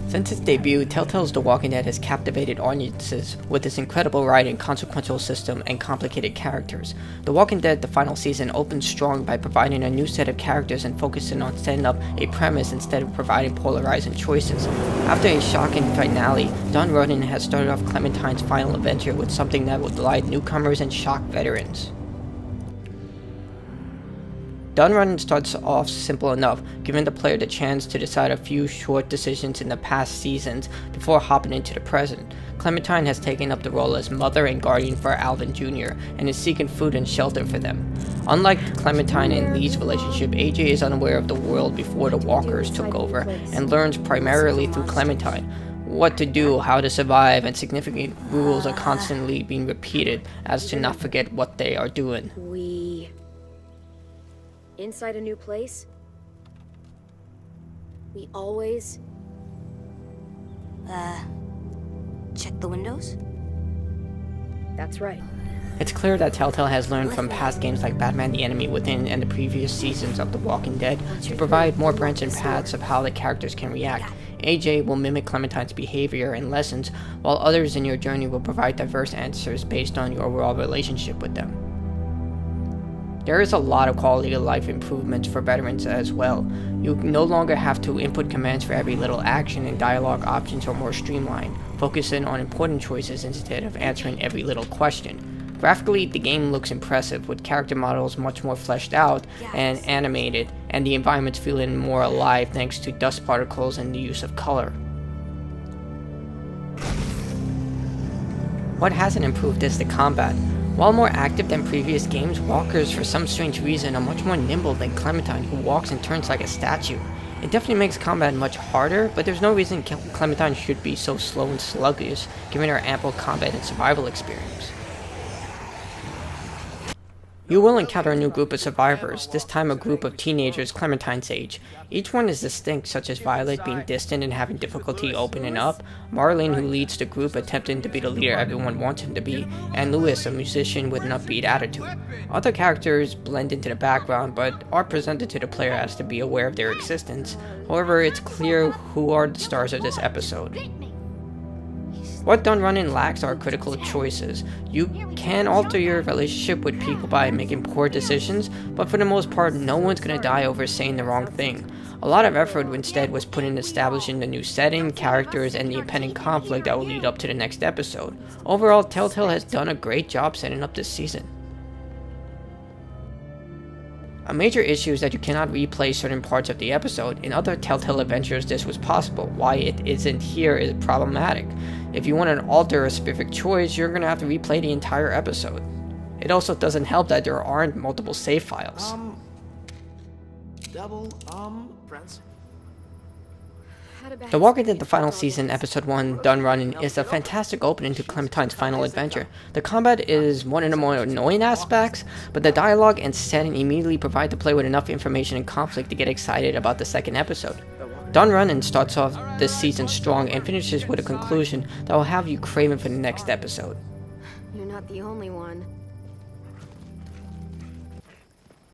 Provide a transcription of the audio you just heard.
Since its debut, Telltale's The Walking Dead has captivated audiences with its incredible writing, consequential system, and complicated characters. The Walking Dead, the final season, opens strong by providing a new set of characters and focusing on setting up a premise instead of providing polarizing choices. After a shocking finale, Don Rudden has started off Clementine's final adventure with something that will delight newcomers and shock veterans. Don Run starts off simple enough, giving the player the chance to decide a few short decisions in the past seasons before hopping into the present. Clementine has taken up the role as mother and guardian for Alvin Jr. and is seeking food and shelter for them. Unlike Clementine and Lee's relationship, AJ is unaware of the world before the Walkers took over and learns primarily through Clementine. What to do, how to survive, and significant rules are constantly being repeated as to not forget what they are doing. Inside a new place, we always... check the windows? That's right. It's clear that Telltale has learned from past games like Batman the Enemy Within and the previous seasons of The Walking Dead to provide more branching paths of how the characters can react. AJ will mimic Clementine's behavior and lessons, while others in your journey will provide diverse answers based on your overall relationship with them. There is a lot of quality of life improvements for veterans as well. You no longer have to input commands for every little action, and dialogue options are more streamlined, focusing on important choices instead of answering every little question. Graphically, the game looks impressive, with character models much more fleshed out and animated, and the environments feeling more alive thanks to dust particles and the use of color. What hasn't improved is the combat. While more active than previous games, walkers for some strange reason are much more nimble than Clementine, who walks and turns like a statue. It definitely makes combat much harder, but there's no reason Clementine should be so slow and sluggish, given her ample combat and survival experience. You will encounter a new group of survivors, this time a group of teenagers Clementine's age. Each one is distinct, such as Violet being distant and having difficulty opening up, Marlene, who leads the group attempting to be the leader everyone wants him to be, and Lewis, a musician with an upbeat attitude. Other characters blend into the background, but are presented to the player as to be aware of their existence. However, it's clear who are the stars of this episode. What Don Running lacks are critical choices. You can alter your relationship with people by making poor decisions, but for the most part, no one's gonna die over saying the wrong thing. A lot of effort instead was put into establishing the new setting, characters, and the impending conflict that will lead up to the next episode. Overall, Telltale has done a great job setting up this season. A major issue is that you cannot replay certain parts of the episode. In other Telltale adventures this was possible. Why it isn't here is problematic. If you want to alter a specific choice, you're going to have to replay the entire episode. It also doesn't help that there aren't multiple save files. Friends? The Walking Dead, the final season, episode 1, Done Running, is a fantastic opening to Clementine's final adventure. The combat is one of the more annoying aspects, but the dialogue and setting immediately provide the player with enough information and conflict to get excited about the second episode. Done Running starts off this season strong and finishes with a conclusion that will have you craving for the next episode. You're not the only one.